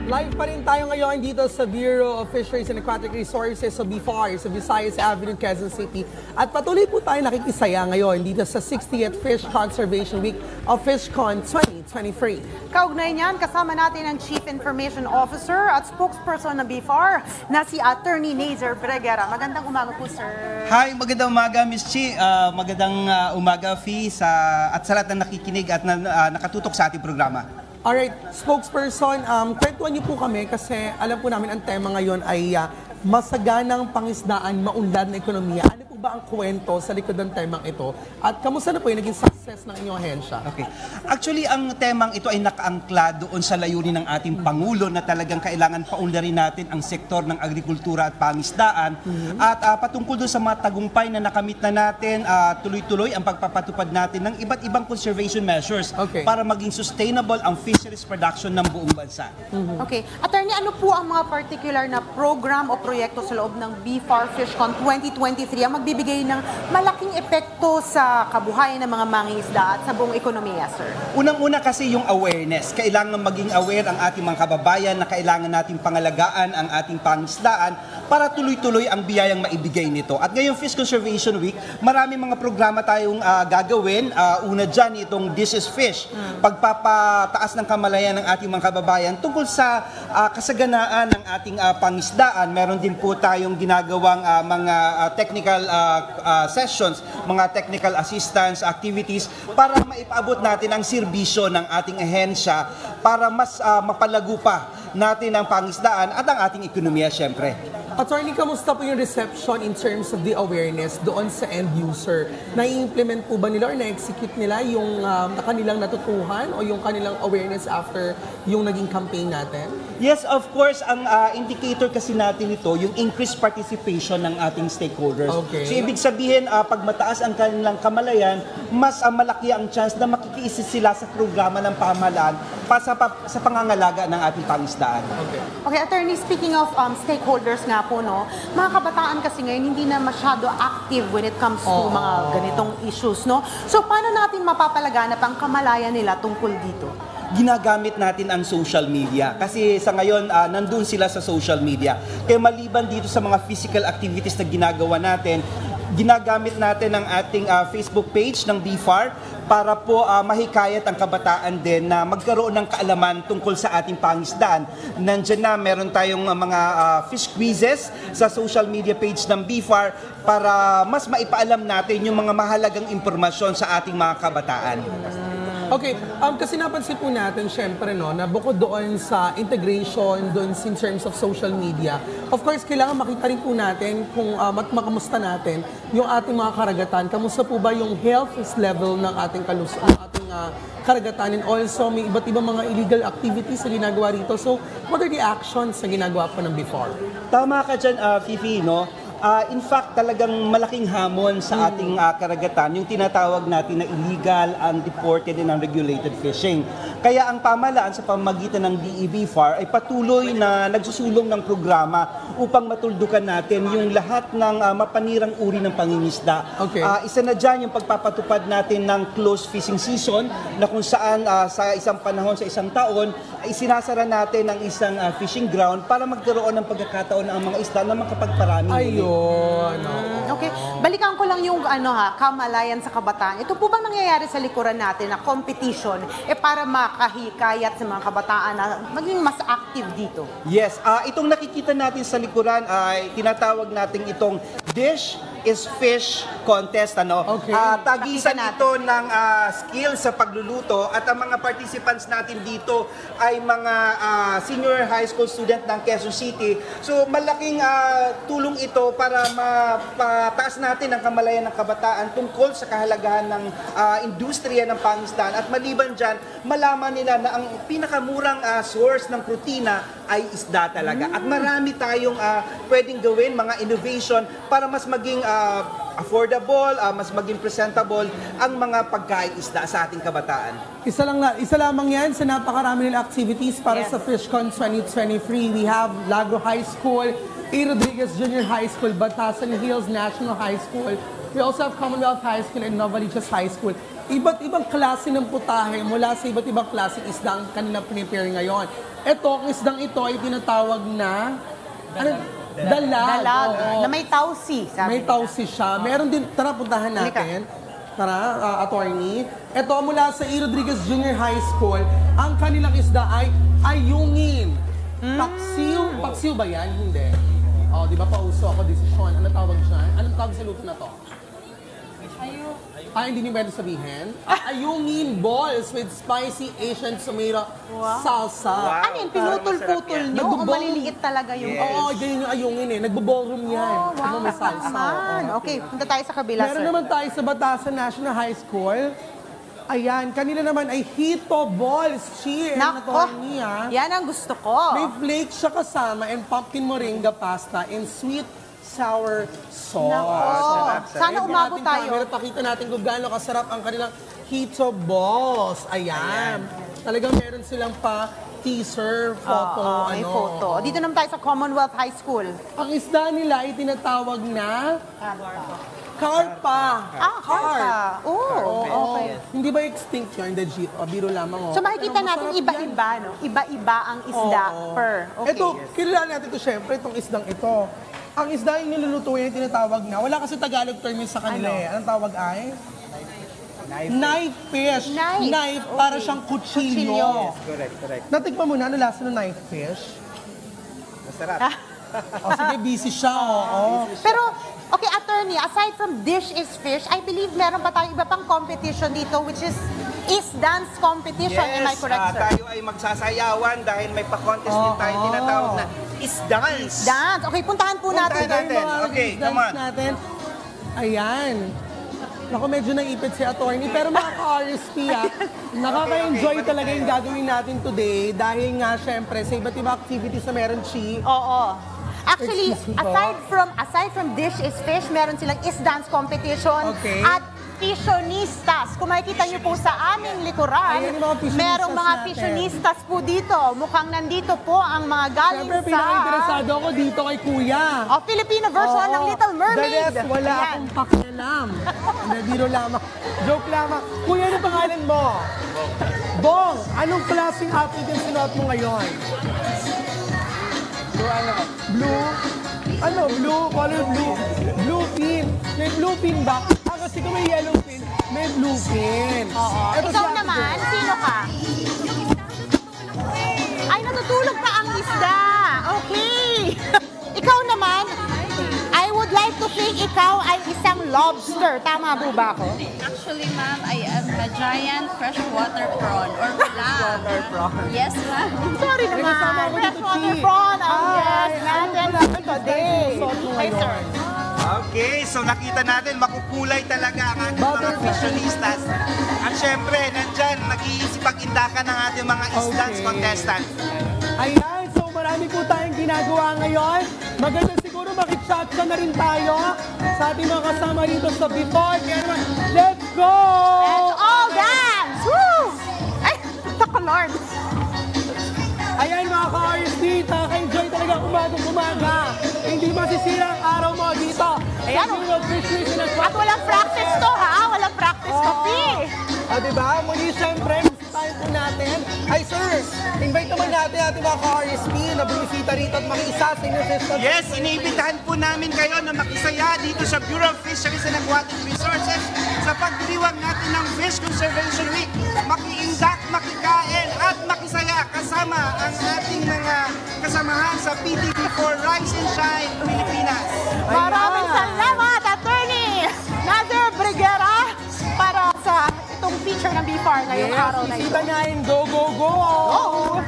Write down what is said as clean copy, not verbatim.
Live pa rin tayo ngayon dito sa Bureau of Fisheries and Aquatic Resources sa BFAR, sa Visayas Avenue, Quezon City. At patuloy po tayo nakikisaya ngayon dito sa 60th Fish Conservation Week of FishCon 2023. Kaugnay niyan, kasama natin ang Chief Information Officer at spokesperson ng BFAR na si Attorney Nazer Breguera. Magandang umaga po, sir. Hi, magandang umaga, Ms. Chi. Magandang umaga, Fee, at sa lahat na nakikinig at nakatutok sa ating programa. Alright, spokesperson, kwentuhan niyo po kami kasi alam po namin ang tema ngayon ay masaganang pangisdaan, maunlad na ekonomiya. Ano po ba ang kwento sa likod ng temang ito? At kamusta na po yung naging success ng inyong ahensya? Okay. Actually, ang temang ito ay nakaangkla doon sa layunin ng ating Pangulo na talagang kailangan paunlarin natin ang sektor ng agrikultura at pangisdaan. At patungkol doon sa mga tagumpay na nakamit na natin, tuloy-tuloy ang pagpapatupad natin ng iba't ibang conservation measures para maging sustainable ang fisheries production ng buong bansa. Okay. Attorney, ano po ang mga particular na program o proyekto sa loob ng BFAR FishCon 2023 ang magbibigay ng malaking epekto sa kabuhayan ng mga mangingisda at sa buong ekonomiya, sir? Unang-una kasi yung awareness. Kailangan maging aware ang ating mga kababayan na kailangan nating pangalagaan ang ating pangisdaan para tuloy-tuloy ang biyayang maibigay nito. At ngayong Fish Conservation Week, maraming mga programa tayong gagawin. Una dyan, itong This is Fish. Pagpapataas ng kamalayan ng ating mga kababayan tungkol sa kasaganaan ng ating pangisdaan. Meron din po tayong ginagawang mga technical sessions, mga technical assistance activities para maipaabot natin ang serbisyo ng ating ahensya para mas mapalago pa natin ang pangisdaan at ang ating ekonomiya, syempre. Attorney, kamusta po yung reception in terms of the awareness doon sa end user? Na-implement po ba nila or na-execute nila yung kanilang natutuhan o yung kanilang awareness after yung naging campaign natin? Yes, of course, ang indicator kasi natin ito, yung increased participation ng ating stakeholders. Okay. So, ibig sabihin, pag mataas ang kanilang kamalayan, mas malaki ang chance na makikiisa sila sa programa ng pamahalaan sa pangangalaga ng ating pangisdaan. Okay, Attorney, speaking of stakeholders nga po, no, mga kabataan kasi ngayon hindi na masyado active when it comes to mga ganitong issues, no? So, paano natin mapapalaganap ang kamalayan nila tungkol dito? Ginagamit natin ang social media. Kasi sa ngayon, nandun sila sa social media. Kaya maliban dito sa mga physical activities na ginagawa natin, ginagamit natin ang ating Facebook page ng BFAR para po mahikayat ang kabataan din na magkaroon ng kaalaman tungkol sa ating pangisdaan. Nandiyan na, meron tayong mga fish quizzes sa social media page ng BFAR para mas maipaalam natin yung mga mahalagang impormasyon sa ating mga kabataan. Okay, kasi napansin po natin, syempre, no, na bukod doon sa integration, doon in terms of social media, of course, kailangan makita rin po natin kung makamusta natin yung ating mga karagatan. Kamusta po ba yung health level ng ating karagatan, and also may iba't ibang mga illegal activities na ginagawa rito. So, what are the actions na ginagawa po ng BFAR? Tama ka dyan, Fifi, no? In fact, talagang malaking hamon sa ating karagatan, yung tinatawag natin na illegal, unreported, and unregulated fishing. Kaya ang pamahalaan sa pamamagitan ng DEBFAR ay patuloy na nagsusulong ng programa upang matuldukan natin yung lahat ng mapanirang uri ng pangingisda. Isa na dyan yung pagpapatupad natin ng closed fishing season na kung saan sa isang panahon, sa isang taon, ay sinasara natin ang isang fishing ground para magkaroon ng pagkakataon ng mga isda na makapagparami. Okay, balikan ko lang yung kamalayan sa kabataan. Ito po bang nangyayari sa likuran natin na competition para makahikayat sa mga kabataan na maging mas active dito? Yes, itong nakikita natin sa likuran ay tinatawag natin itong Dish is Fish contest. Tagisan ito ng skill sa pagluluto at ang mga participants natin dito ay mga senior high school student ng Quezon City. So malaking tulong ito para mapataas natin ang kamalayan ng kabataan tungkol sa kahalagahan ng industriya ng pangisdaan at maliban dyan, malaman nila na ang pinakamurang source ng protina ay isda talaga. At marami tayong pwedeng gawin, mga innovation para mas maging affordable, mas maging presentable ang mga pagkain isda sa ating kabataan. Isa lamang yan sa napakarami nilang activities para sa FishCon 2023. We have Lagro High School, A. Rodriguez Junior High School, Batasan Hills National High School. We also have Commonwealth High School and Novaliches High School. iba't ibang klase ng putahe mula sa iba't ibang klase isda ang kanilang prepare ngayon. Ito, ang isdang ito ay tinatawag na dalag. Oo. Na may tausi. May tausi siya. Meron din, tara puntahan natin. Tara, attorney. Ito mula sa E. Rodriguez Junior High School, ang kanilang isda ay ayungin. Paksiw ba yan? Hindi. Oh, di ba pauso ako desisyon? Ano tawag dyan? Anong tawag sa luto na to? Hindi niyo pwede sabihin. Ayungin balls with spicy Asian tomato salsa. Ano yun? Pinutol-putol nyo o maliliit talaga yung Oo, ganyan yung ayungin eh. Nagbo-ballroom yan. Ano, may salsa. naman. Okay, punta tayo sa kabila, Meron sir. naman tayo sa Batasan National High School. Ayan, kanila naman ay hito balls. Cheers! Nako, Niya. yan ang gusto ko. May flakes siya kasama and pumpkin moringa pasta and sweet sour sauce. Nako, sana umabot tayo. Pero pakita natin kung gaano kasarap ang kanilang hito balls. Ayan. Talagang meron silang pa teaser, photo. May photo. Dito naman tayo sa Commonwealth High School. Ang isda nila ay tinatawag na carpa. Carpa. Oh, okay. Hindi ba extinct yun, legit? O, biro lamang. So makikita natin iba-iba, no? Iba-iba ang isda per. Okay. Ito, kilala natin ito syempre, itong isdang ito. Ang isda yung nilulutuin, tinatawag na. Wala kasi Tagalog term yun sa kanila eh. Anong tawag ay? Knife fish. Knife, para siyang kutsilyo. Correct. Natikman mo na, ano lasa ng knife fish? Masarap. O sige, busy siya, oo. Pero, okay, attorney, aside from dish is fish, I believe meron pa tayong iba pang competition dito, which is dance competition. Am I correct, sir? Tayo ay magsasayawan dahil may pa-contest din tayo tinatawag na is-dance. Dance. Okay, puntahan po natin. natin. Okay, come on. Natin. Ayan. Naku, medyo naipit si attorney, pero mga ka-RSP nakaka-enjoy talaga yung gagawin natin today dahil nga, syempre, sa iba't ibang activities na meron, Chi. Oo. Actually, Excuse me po. aside from dish is fish, meron silang dance competition Okay. at fishionistas. Kung makikita niyo po sa aming likuran, Ayan yung mga fishionistas merong mga natin. fishionistas po dito. Mukhang nandito po ang mga galing Siyempre, sa pinaka-interesado ako dito kay Kuya. Filipino version ng Little Mermaid. The rest, wala Ayan. akong pakialam. Hindi, biro lamang. Joke lamang. Kuya, ano pangalan mo? Bong, anong klaseng outfit yung sinuot mo ngayon? Blue? Ano? Blue? Color blue? Blue pin. May blue pin ba? Kasi kung may yellow pin, may blue pin. Eto Ikaw si Ate naman, Bong. sino ka? Ay, natutulog pa ang isda. Okay. Ikaw naman, I would like to think ikaw ay isang lobster. Tama po ba ako? Actually, ma'am, I am a giant freshwater prawn or clam. Yes, ma'am. Sorry May kasama naman. ako dito, Freshwater Chi. prawn. Ang Hi, yes ano natin pala today. suot mo Hi, sir. ngayon? Okay, so nakita natin, makukulay talaga ang ating mga Butterfly. fashionistas. At syempre, nandyan, nag-iisipag-indakan ng ating mga is-dance Okay. contestants. Ayan, so marami po tayong ginagawa ngayon. Maganda siguro makichat ka na rin tayo sa ating mga kasama dito sa Before. Kaya naman, let's go! Let's all dance! Woo! Ay, tako Lord. Ayan mga ka-RSD, nakaka-enjoy talaga umaga. Hindi masisira ang araw mo dito. Ayan, Sa World Fisheries and At walang practice to, ha? Walang practice to, Pi. Diba? Muli siyempre, bisitahin po natin. Ay sir, invite naman natin ating mga ka-RSP na bumisita rito at makiisa sa inyong festival. Yes, iniimbitahan po namin kayo na makisaya dito sa Bureau of Fisheries and Aquatic Resources sa pagdiriwang natin ng Fish Conservation Week. Makiindak, makikain at makisaya kasama ang ating mga kasamahan sa PTV4 Rise and Shine Pilipinas. Maraming salamat, Attorney Nader Briguera, para sa itong feature ng BFAR ngayong araw na ito. Bisita natin. Go, go, go! Oo.